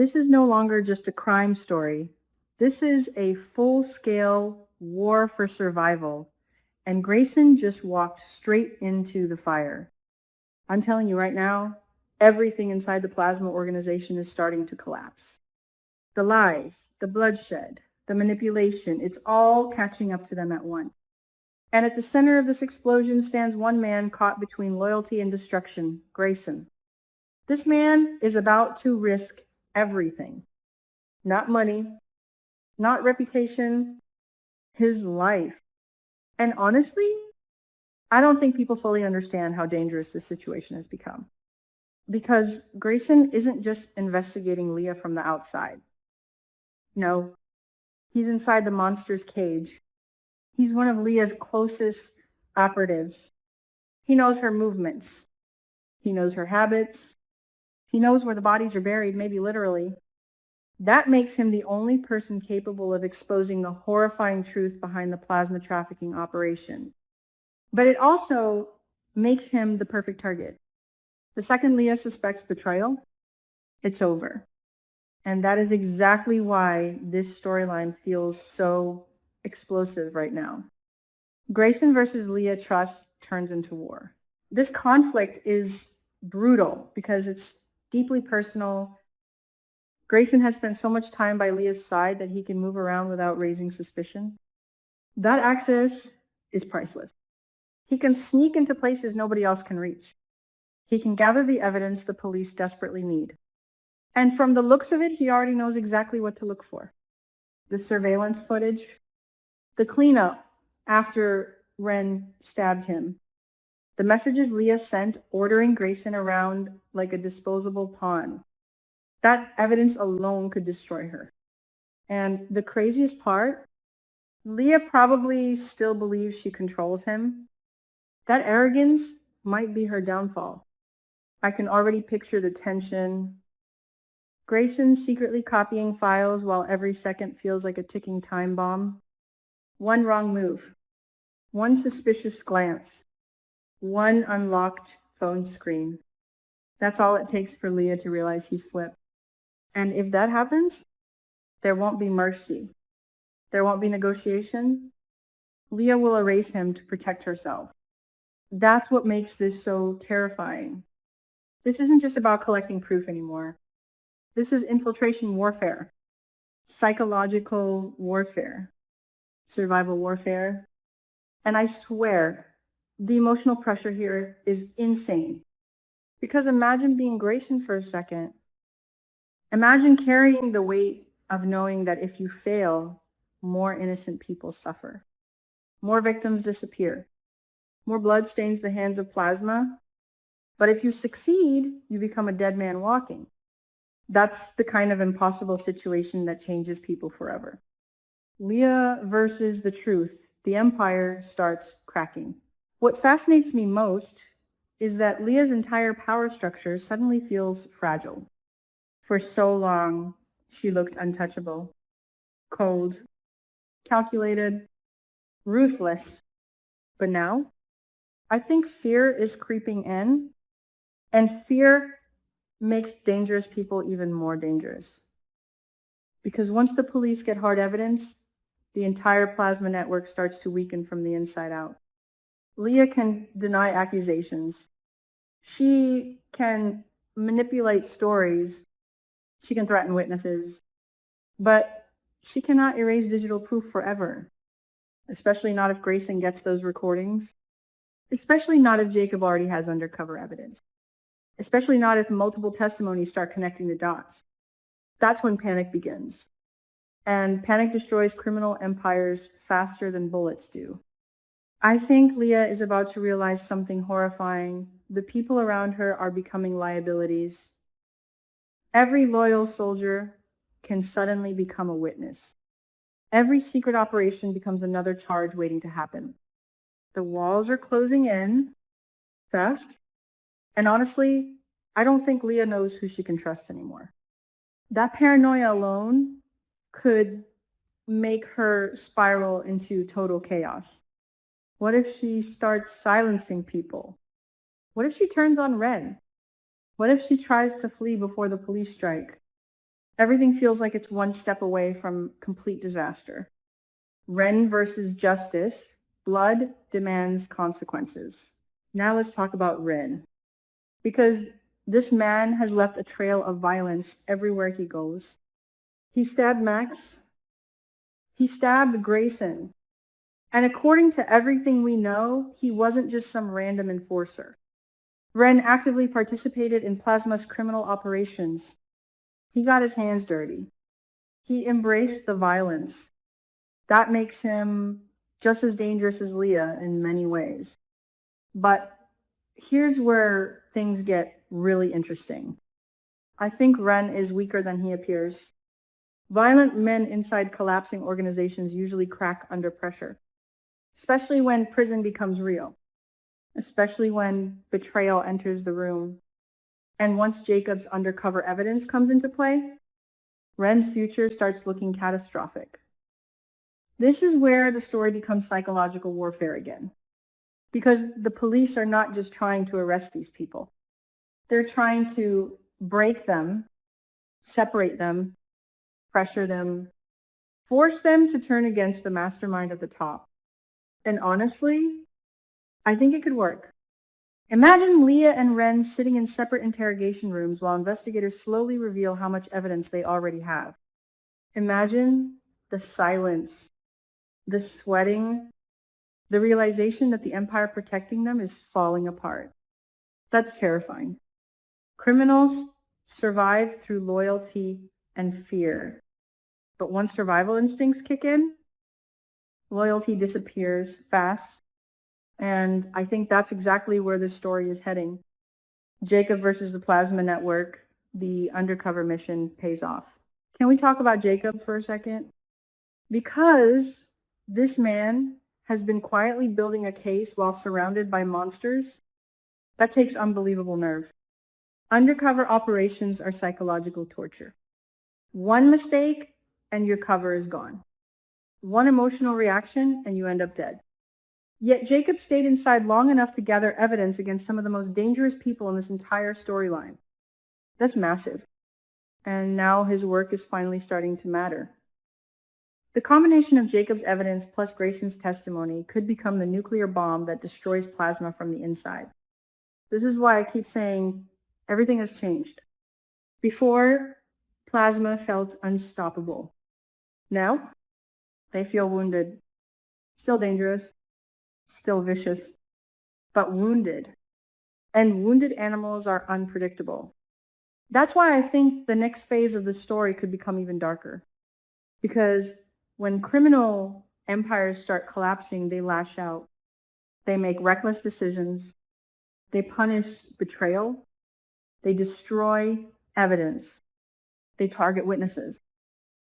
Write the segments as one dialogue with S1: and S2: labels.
S1: This is no longer just a crime story. This is a full-scale war for survival, and Grayson just walked straight into the fire. I'm telling you right now, everything inside the plasma organization is starting to collapse. The lies, the bloodshed, the manipulation, it's all catching up to them at once. And at the center of this explosion stands one man caught between loyalty and destruction, Grayson. This man is about to risk everything. Not money, not reputation, his life. And honestly, I don't think people fully understand how dangerous this situation has become. Because Grayson isn't just investigating Lia from the outside. No, he's inside the monster's cage. He's one of Lia's closest operatives. He knows her movements. He knows her habits. He knows where the bodies are buried, maybe literally. That makes him the only person capable of exposing the horrifying truth behind the plasma trafficking operation. But it also makes him the perfect target. The second Lia suspects betrayal, it's over. And that is exactly why this storyline feels so explosive right now. Grayson versus Lia trust turns into war. This conflict is brutal because it's deeply personal. Grayson has spent so much time by Lia's side that he can move around without raising suspicion. That access is priceless. He can sneak into places nobody else can reach. He can gather the evidence the police desperately need. And from the looks of it, he already knows exactly what to look for. The surveillance footage, the cleanup after Ren stabbed him, the messages Lia sent ordering Grayson around like a disposable pawn. That evidence alone could destroy her. And the craziest part, Lia probably still believes she controls him. That arrogance might be her downfall. I can already picture the tension. Grayson secretly copying files while every second feels like a ticking time bomb. One wrong move, one suspicious glance, one unlocked phone screen. That's all it takes for Lia to realize he's flipped. And if that happens, there won't be mercy. There won't be negotiation. Lia will erase him to protect herself. That's what makes this so terrifying. This isn't just about collecting proof anymore. This is infiltration warfare, psychological warfare, survival warfare. And I swear, the emotional pressure here is insane. Because imagine being Grayson for a second. Imagine carrying the weight of knowing that if you fail, more innocent people suffer. More victims disappear. More blood stains the hands of plasma. But if you succeed, you become a dead man walking. That's the kind of impossible situation that changes people forever. Lia versus the truth. The empire starts cracking. What fascinates me most is that Lia's entire power structure suddenly feels fragile. For so long, she looked untouchable, cold, calculated, ruthless. But now, I think fear is creeping in, and fear makes dangerous people even more dangerous. Because once the police get hard evidence, the entire plasma network starts to weaken from the inside out. Lia can deny accusations. She can manipulate stories. She can threaten witnesses. But she cannot erase digital proof forever. Especially not if Grayson gets those recordings. Especially not if Jacob already has undercover evidence. Especially not if multiple testimonies start connecting the dots. That's when panic begins. And panic destroys criminal empires faster than bullets do. I think Lia is about to realize something horrifying. The people around her are becoming liabilities. Every loyal soldier can suddenly become a witness. Every secret operation becomes another charge waiting to happen. The walls are closing in fast. And honestly, I don't think Lia knows who she can trust anymore. That paranoia alone could make her spiral into total chaos. What if she starts silencing people? What if she turns on Ren? What if she tries to flee before the police strike? Everything feels like it's one step away from complete disaster. Ren versus justice. Blood demands consequences. Now let's talk about Ren. Because this man has left a trail of violence everywhere he goes. He stabbed Max. He stabbed Grayson. And according to everything we know, he wasn't just some random enforcer. Ren actively participated in Plasma's criminal operations. He got his hands dirty. He embraced the violence. That makes him just as dangerous as Lia in many ways. But here's where things get really interesting. I think Ren is weaker than he appears. Violent men inside collapsing organizations usually crack under pressure, especially when prison becomes real, especially when betrayal enters the room. And once Jacob's undercover evidence comes into play, Ren's future starts looking catastrophic. This is where the story becomes psychological warfare again, because the police are not just trying to arrest these people. They're trying to break them, separate them, pressure them, force them to turn against the mastermind at the top. And honestly, I think it could work. Imagine Lia and Ren sitting in separate interrogation rooms while investigators slowly reveal how much evidence they already have. Imagine the silence, the sweating, the realization that the empire protecting them is falling apart. That's terrifying. Criminals survive through loyalty and fear. But once survival instincts kick in, loyalty disappears fast. And I think that's exactly where this story is heading. Jacob versus the Plasma Network, the undercover mission pays off. Can we talk about Jacob for a second? Because this man has been quietly building a case while surrounded by monsters, that takes unbelievable nerve. Undercover operations are psychological torture. One mistake and your cover is gone. One emotional reaction and you end up dead. Yet Jacob stayed inside long enough to gather evidence against some of the most dangerous people in this entire storyline. That's massive. And now his work is finally starting to matter. The combination of Jacob's evidence plus Grayson's testimony could become the nuclear bomb that destroys Plasma from the inside. This is why I keep saying everything has changed. Before, Plasma felt unstoppable. Now, they feel wounded. Still dangerous. Still vicious, but wounded. And wounded animals are unpredictable. That's why I think the next phase of the story could become even darker. Because when criminal empires start collapsing, they lash out. They make reckless decisions. They punish betrayal. They destroy evidence. They target witnesses.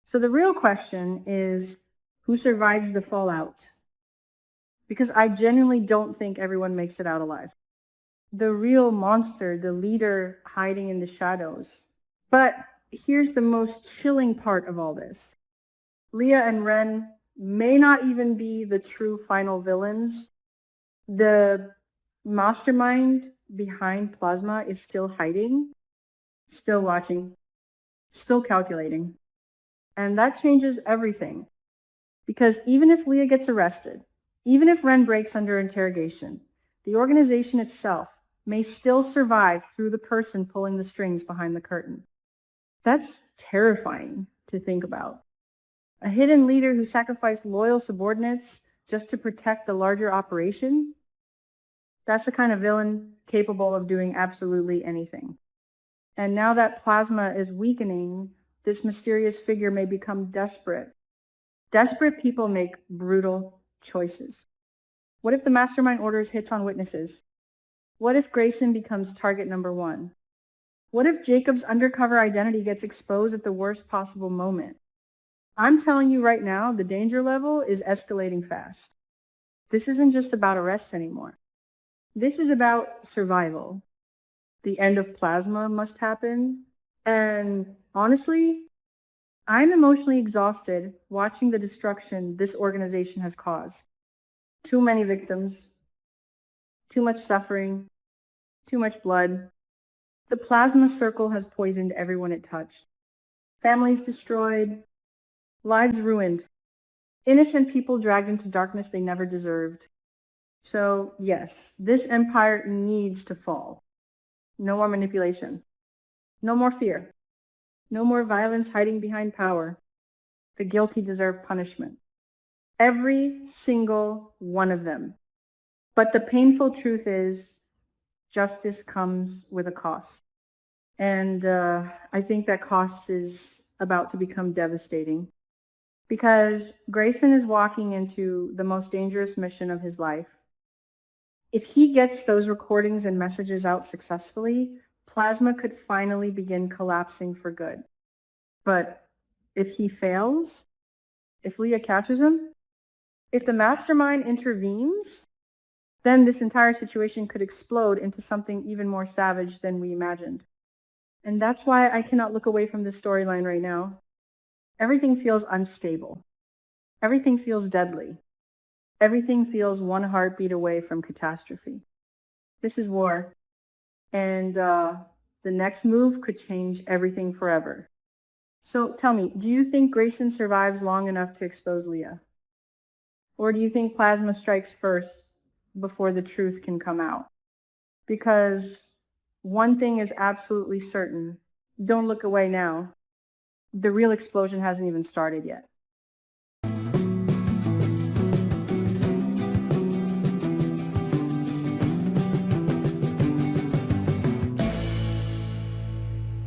S1: So the real question is, who survives the fallout? Because I genuinely don't think everyone makes it out alive. The real monster, the leader hiding in the shadows. But here's the most chilling part of all this. Lia and Ren may not even be the true final villains. The mastermind behind Plasma is still hiding, still watching, still calculating. And that changes everything. Because even if Lia gets arrested, even if Ren breaks under interrogation, the organization itself may still survive through the person pulling the strings behind the curtain. That's terrifying to think about. A hidden leader who sacrificed loyal subordinates just to protect the larger operation? That's the kind of villain capable of doing absolutely anything. And now that Plasma is weakening, this mysterious figure may become desperate. Desperate people make brutal choices. What if the mastermind orders hits on witnesses? What if Grayson becomes target number one? What if Jacob's undercover identity gets exposed at the worst possible moment? I'm telling you right now, the danger level is escalating fast. This isn't just about arrests anymore. This is about survival. The end of Plasma must happen. And honestly, I'm emotionally exhausted watching the destruction this organization has caused. Too many victims, too much suffering, too much blood. The Plasma Circle has poisoned everyone it touched. Families destroyed, lives ruined, innocent people dragged into darkness they never deserved. So, yes, this empire needs to fall. No more manipulation. No more fear. No more violence hiding behind power. The guilty deserve punishment. Every single one of them. But the painful truth is, justice comes with a cost. And I think that cost is about to become devastating because Grayson is walking into the most dangerous mission of his life. If he gets those recordings and messages out successfully, Plasma could finally begin collapsing for good. But if he fails, if Lia catches him, if the mastermind intervenes, then this entire situation could explode into something even more savage than we imagined. And that's why I cannot look away from this storyline right now. Everything feels unstable. Everything feels deadly. Everything feels one heartbeat away from catastrophe. This is war. And the next move could change everything forever. So tell me, do you think Grayson survives long enough to expose Lia? Or do you think Plasma strikes first before the truth can come out? Because one thing is absolutely certain. Don't look away now. The real explosion hasn't even started yet.